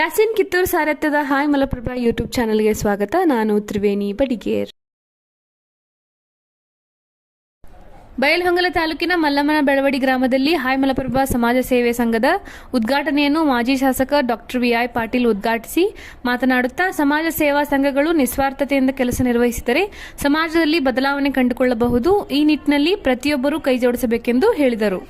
Yasin Kittur ಸಾರಥ್ಯದ hi Malaprabha YouTube ಚಾನೆಲ್ಗೆ ಸ್ವಾಗತ. ನಾನು ತ್ರಿವೇಣಿ ಬಡಿಗೇರ್. ಬೈಲಹೊಂಗಲ ತಾಲೂಕಿನ ಮಲ್ಲಮ್ಮನ ಬೆಳವಡಿ ಗ್ರಾಮದಲ್ಲಿ ಹಾಯ್ ಮಲಪ್ರಭಾ ಸಮಾಜ ಸೇವೆ ಸಂಘದ ಉದ್ಘಾಟನೆಯನ್ನು ಮಾಜಿ ಶಾಸಕ ಡಾಕ್ಟರ್ ವಿ.ಐ. ಪಾಟೀಲ್ ಉದ್ಘಾಟಿಸಿ ಮಾತನಾಡುತ್ತಾ, ಸಮಾಜ ಸೇವಾ ಸಂಘಗಳು ನಿಸ್ವಾರ್ಥತೆಯಿಂದ ಕೆಲಸ ನಿರ್ವಹಿಸಿದರೆ ಸಮಾಜದಲ್ಲಿ ಬದಲಾವಣೆ ಕಂಡುಕೊಳ್ಳಬಹುದು. ಈ ನಿಟ್ಟಿನಲ್ಲಿ ಪ್ರತಿಯೊಬ್ಬರೂ ಕೈಜೋಡಿಸಬೇಕೆಂದು ಹೇಳಿದರು.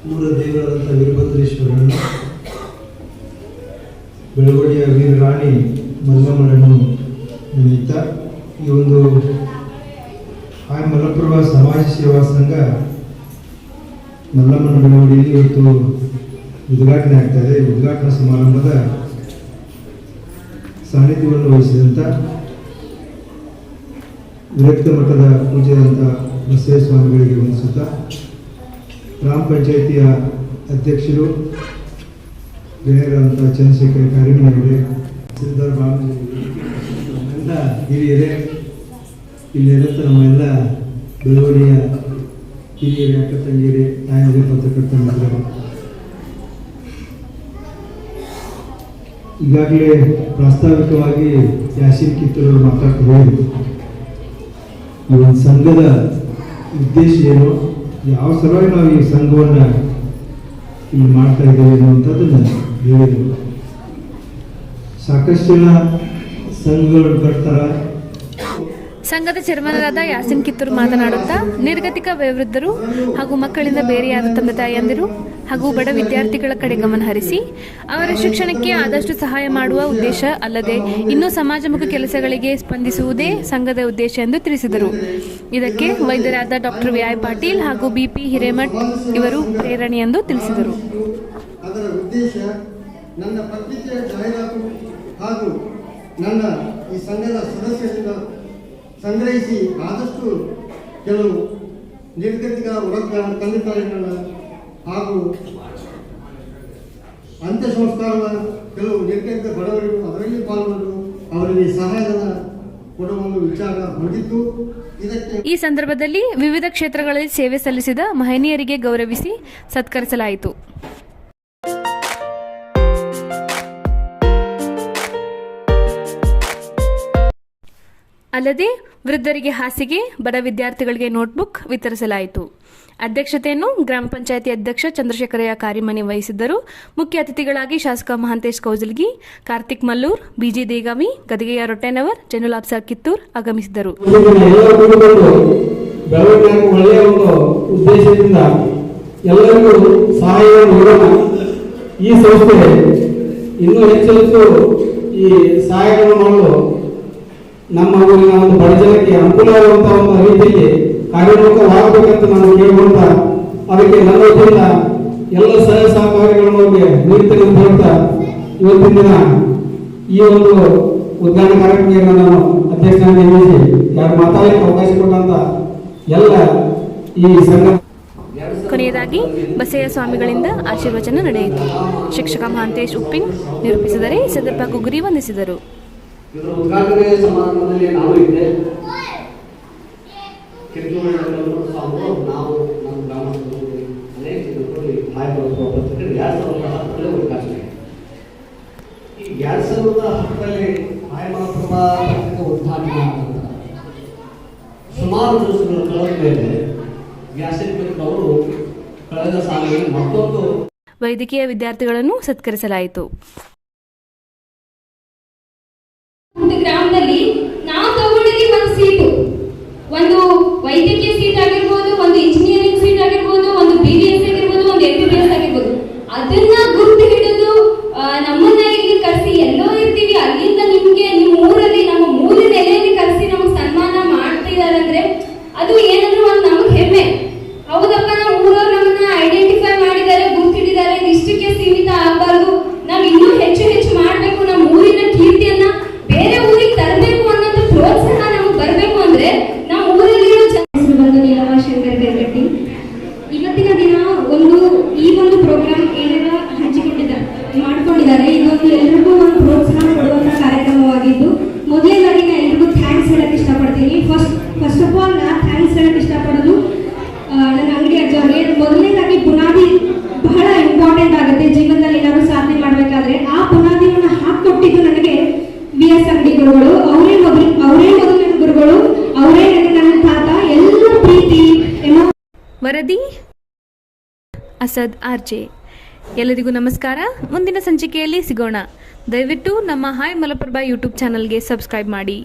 ಮೂಲ ದೇವರಾದಂಥ ವೀರಭದ್ರೇಶ್ವರನನ್ನು, ಬೆಳವಡಿಯ ವೀರರಾಣಿ ಮಲ್ಲಮ್ಮನನ್ನು ನಿಮಿತ್ತ ಈ ಒಂದು ಹಾಯ್ ಮಲಪ್ರಭಾ ಸಮಾಜ ಸೇವಾ ಸಂಘ ಮಲ್ಲಮ್ಮನ ಬೆಳವಡಿಯಲ್ಲಿ ಇವತ್ತು ಉದ್ಘಾಟನೆ ಆಗ್ತಾ ಇದೆ. ಉದ್ಘಾಟನಾ ಸಮಾರಂಭದ ಸಾನ್ನಿಧ್ಯವನ್ನು ವಹಿಸಿದಂಥ ವಿರಕ್ತ ಮಠದ ಪೂಜ್ಯರಂಥ ಬಸವ ಸ್ವಾಮಿಗಳಿಗೆ ವಂದಿಸುತ್ತಾ, ಗ್ರಾಮ ಪಂಚಾಯಿತಿಯ ಅಧ್ಯಕ್ಷರು ಗೆಳೆಯರಾದಂಥ ಚಂದ್ರಶೇಖರ್ ಕಾರಿಮನಿಯವರೇ, ಸಿದ್ಧಾರ್ ಬಾಬು, ನಮ್ಮೆಲ್ಲ ಹಿರಿಯರೇ, ಇಲ್ಲಿರಂತ ನಮ್ಮೆಲ್ಲ ಬೆಳವಡಿಯ ಹಿರಿಯರೇ, ಅಕ್ಕ ತಂಗಿಯರೇ, ತಾಯಿಯರೇ, ಪತ್ರಕರ್ತ ಮಿತ್ರರು, ಈಗಾಗಲೇ ಪ್ರಾಸ್ತಾವಿಕವಾಗಿ ಯಾಸಿನ್ ಕಿತ್ತೂರು ಮಾತಾಡ್ತಿದ್ದಾರೆ. ಈ ಒಂದು ಸಂಘದ ಉದ್ದೇಶ ಏನು, ಯಾವ ಸಲುವಾಗಿ ನಾವು ಈ ಸಂಘವನ್ನು ಇಲ್ಲಿ ಮಾಡ್ತಾ ಇದ್ದೇವೆ ಅನ್ನುವಂಥದ್ದನ್ನು ಹೇಳಿದರು. ಸಾಕಷ್ಟು ಜನ ಸಂಘಗಳು ಕಟ್ತಾರ. ಸಂಘದ ಚೇರ್ಮನರಾದ ಯಾಸಿನ್ ಕಿತ್ತೂರು ಮಾತನಾಡುತ್ತಾ, ನಿರ್ಗತಿಕ ವಯೋವೃದ್ಧರು ಹಾಗೂ ಮಕ್ಕಳಿಂದ ಬೇರೆಯಾದ ತಂದೆ ತಾಯಿಯಂದಿರು ಹಾಗೂ ಬಡ ವಿದ್ಯಾರ್ಥಿಗಳ ಕಡೆ ಗಮನ ಹರಿಸಿ ಅವರ ಶಿಕ್ಷಣಕ್ಕೆ ಆದಷ್ಟು ಸಹಾಯ ಮಾಡುವ ಉದ್ದೇಶ ಅಲ್ಲದೆ ಇನ್ನೂ ಸಮಾಜಮುಖ ಕೆಲಸಗಳಿಗೆ ಸ್ಪಂದಿಸುವುದೇ ಸಂಘದ ಉದ್ದೇಶ ಎಂದು ತಿಳಿಸಿದರು. ಇದಕ್ಕೆ ವೈದ್ಯರಾದ ಡಾಕ್ಟರ್ ವಿ.ಐ. ಪಾಟೀಲ್ ಹಾಗೂ ಬಿ.ಪಿ. ಹಿರೇಮಠ್ ಇವರು ಪ್ರೇರಣೆ ಎಂದು ತಿಳಿಸಿದರು. ಅದರ ಉದ್ದೇಶ ನನ್ನ ಪತ್ರಿಕೆಯ ಜಾಹೀರಾತು ಹಾಗೂ ನನ್ನ ಈ ಸಂಘದ ಸದಸ್ಯರಿಂದ ಸಂಗ್ರಹಿಸಿ ಆದಷ್ಟು ಕೆಲವು ನಿರ್ಗತಿಕ ವರ್ಗಗಳ ತಂದೆ ತಾಯಿಗಳ ಹಾಗೂ ಅಂತ್ಯ ಸಂಸ್ಕಾರದ ಕೆಲವು ನಿರ್ಗತಿಕ ಬಡವರಿಗೂ ಅದರಲ್ಲಿ ಪಾಲ್ಗೊಂಡು ಅವರಿಗೆ ಸಹಾಯಧನ ಕೊಡುವ ಒಂದು ವಿಚಾರ ಹೊಂದಿದ್ದು, ಇದಕ್ಕೆ ಈ ಸಂದರ್ಭದಲ್ಲಿ ವಿವಿಧ ಕ್ಷೇತ್ರಗಳಲ್ಲಿ ಸೇವೆ ಸಲ್ಲಿಸಿದ ಮಹನೀಯರಿಗೆ ಗೌರವಿಸಿ ಸತ್ಕರಿಸಲಾಯಿತು. ಅಲ್ಲದೆ ವೃದ್ಧರಿಗೆ ಹಾಸಿಗೆ, ಬಡ ವಿದ್ಯಾರ್ಥಿಗಳಿಗೆ ನೋಟ್ಬುಕ್ ವಿತರಿಸಲಾಯಿತು. ಅಧ್ಯಕ್ಷತೆಯನ್ನು ಗ್ರಾಮ ಪಂಚಾಯಿತಿ ಅಧ್ಯಕ್ಷ ಚಂದ್ರಶೇಖರಯ್ಯ ಕಾರಿಮನಿ ವಹಿಸಿದ್ದರು. ಮುಖ್ಯ ಅತಿಥಿಗಳಾಗಿ ಶಾಸಕ ಮಹಾಂತೇಶ್ ಕೌಜಲ್ಗಿ, ಕಾರ್ತಿಕ್ ಮಲ್ಲೂರ್, ಬಿಜಿ ದೇಗಾವಿ, ಗದಿಗೆಯ ರೊಟ್ಟೆನವರ್, ಜನುಲಾಬ್ಸಾ ಕಿತ್ತೂರ್ ಆಗಮಿಸಿದ್ದರು. ಒಳ್ಳೆಯ ಒಂದು ಉದ್ದೇಶದಿಂದ ಎಲ್ಲರಿಗೂ ಸಹಾಯವನ್ನು ನೀಡೋಣ. ಈ ಸಂಸ್ಥೆ ಇನ್ನೂ ಹೆಚ್ಚು ಈ ಸಹಾಯವನ್ನು ಮಾಡಲು ನಮ್ಮ ಊರಿನ ಒಂದು ಬಡ ಜನಕ್ಕೆ ಅನುಕೂಲವಾಗುವಂತಹ ಒಂದು ರೀತಿಯಲ್ಲಿ ಕಾರ್ಯೋನ್ಮುಖವಾಗಬೇಕಂತ ನಾನು ಕೇಳಿಕೊಂಡ, ಅದಕ್ಕೆ ನನ್ನ ವತಿಯಿಂದ ಎಲ್ಲ ಸಹಾಯ ಸಹಕಾರಿಗಳನ್ನು ಅವರಿಗೆ ನೀಡುತ್ತೇನೆ ಅಂತ ಹೇಳ್ತಾ, ಇವತ್ತಿನ ದಿನ ಈ ಒಂದು ಉದ್ಘಾಟನಾ ಕಾರ್ಯಕ್ರಮಕ್ಕೆ ನಾನು ಅಧ್ಯಕ್ಷನಾಗಿ ನೇಮಿಸಿ ಯಾರು ಮಾತಾಡಲಿಕ್ಕೆ ಅವಕಾಶ ಕೊಟ್ಟಂತ ಎಲ್ಲ ಈ ಸಂಘ. ಕೊನೆಯದಾಗಿ ಬಸಯ್ಯ ಸ್ವಾಮಿಗಳಿಂದ ಆಶೀರ್ವಚನ ನಡೆಯಿತು. ಶಿಕ್ಷಕ ಮಹಾಂತೇಶ್ ಉಪ್ಪಿನ್ ನಿರೂಪಿಸಿದರೆ, ಸದರ್ಪ ಗುಗುರಿ ವಂದಿಸಿದರು. ಇದರ ಉದ್ಘಾಟನೆ ಸಮಾರಂಭದಲ್ಲಿ ನಾವು ಇದ್ದೆ. ನಾವು ನಮ್ಮ ಗ್ರಾಮದಲ್ಲಿ ಅನೇಕ ಜನರಲ್ಲಿ ಹಾಯ್ ಮಲಪ್ರಭಾ ಪತ್ರಿಕೆ 2010ರಲ್ಲಿ ಉದ್ಘಾಟನೆ. ಈ 2010ರಲ್ಲಿ ಹಾಯ್ ಮಲಪ್ರಭಾ ಪತ್ರಿಕೆ ಉದ್ಘಾಟನೆ ಆದ ನಂತರ ಸುಮಾರು ದಿವಸಗಳ ಕಳೆದ ಮೇಲೆ ಯಾಸಿನ್ ಕಿತ್ತೂರ್ ಅವರು ಕಳೆದ ಸಾಲಿನಲ್ಲಿ ಮತ್ತೊಂದು ವೈದ್ಯಕೀಯ ವಿದ್ಯಾರ್ಥಿಗಳನ್ನು ಸತ್ಕರಿಸಲಾಯಿತು. ಗ್ರಾಮದಲ್ಲಿ ನಾವು ತಗೊಂಡಿದ್ದೀವಿ ಒಂದು ಸೀಟು, ಒಂದು ವೈದ್ಯಕೀಯ ಸೀಟ್ ಆಗಿರ್ಬೋದು, ಒಂದು ಇಂಜಿನಿಯರಿಂಗ್ ಸೀಟ್ ಆಗಿರ್ಬೋದು, ಒಂದು BBS ಆಗಿರ್ಬೋದು, ಒಂದು MBBS ಆಗಿರ್ಬೋದು. ಅದನ್ನ ಗುರುತು ಹಿಡಿದು ನಮ್ಮನ್ನ ಇಲ್ಲಿ ಕರೆಸಿ, ಎಲ್ಲೋ ಇರ್ತೀವಿ ಅಲ್ಲಿಂದ ನಿಮ್ಗೆ ನಿಮ್ಮ ಊರಲ್ಲಿ ನಮ್ಮ ಮೂಲ ನೆಲೆಯಲ್ಲಿ ಕರೆಸಿ ನಮಗೆ ಸನ್ಮಾನ ಮಾಡ್ತಿದ್ದಾರೆ ಅಂದ್ರೆ ಅದು ಏನಂದ್ರೆ ಒಂದು ನಮಗೆ ಹೆಮ್ಮೆ. ಹೌದಪ್ಪ, ನಮ್ಮ ಊರವ್ರು ನಮ್ಮನ್ನ ಐಡೆಂಟಿಫೈ ಮಾಡಿದ್ದಾರೆ, ಗುರುತಿಡಿದ್ದಾರೆ. ಇಷ್ಟಕ್ಕೆ ಸೀಮಿತ ಆಗಬಾರ್ದು, ನಾವು ಇನ್ನೂ ಹೆಚ್ಚು ಹೆಚ್ಚು ಮಾಡಬೇಕು, ನಮ್ಮ ಊರಿನ ಕೀರ್ತಿಯನ್ನ ಬೇರೆ ಊರಿಗೆ ತರಬೇಕು ಅನ್ನೋದು ಪ್ರೋತ್ಸಾಹ ನಮಗೆ ಬರಬೇಕು ಫಸ್ಟ್ ಆಫ್ ಆಲ್ ನಾನು ಥ್ಯಾಂಕ್ಸ್ ಹೇಳಕ್ಕೆ ಇಷ್ಟಪಡೋದು ನನ್ನ ಅಂಗಡಿ ಅಜ್ಜವ್ರಿಗೆ. ಮೊದಲನೇದಾಗಿ ಬುನಾದಿ ಬಹಳ ಇಂಪಾರ್ಟೆಂಟ್ ಆಗುತ್ತೆ ಜೀವನದಲ್ಲಿ ಏನಾದ್ರು ಸಾಧನೆ ಮಾಡಬೇಕಾದ್ರೆ. ಆ ಬುನಾದಿಯನ್ನು ಹಾಕೊಟ್ಟಿದ್ದು ನನಗೆ VS ಅಂಗಡಿ ಗುರುಗಳು. ಅವರೇ ಮೊದಲಿನ ಗುರುಗಳು, ಅವರೇ ನನ್ನ ತಾತ. ಎಲ್ಲ ಪ್ರೀತಿ ವರದಿ ಅಸದ್ RJ. ಎಲ್ಲರಿಗೂ ನಮಸ್ಕಾರ. ಮುಂದಿನ ಸಂಚಿಕೆಯಲ್ಲಿ ಸಿಗೋಣ. ದಯವಿಟ್ಟು ನಮ್ಮ ಹಾಯ್ ಮಲಪ್ರಭಾ ಯೂಟ್ಯೂಬ್ ಚಾನಲ್ಗೆ ಸಬ್ಸ್ಕ್ರೈಬ್ ಮಾಡಿ.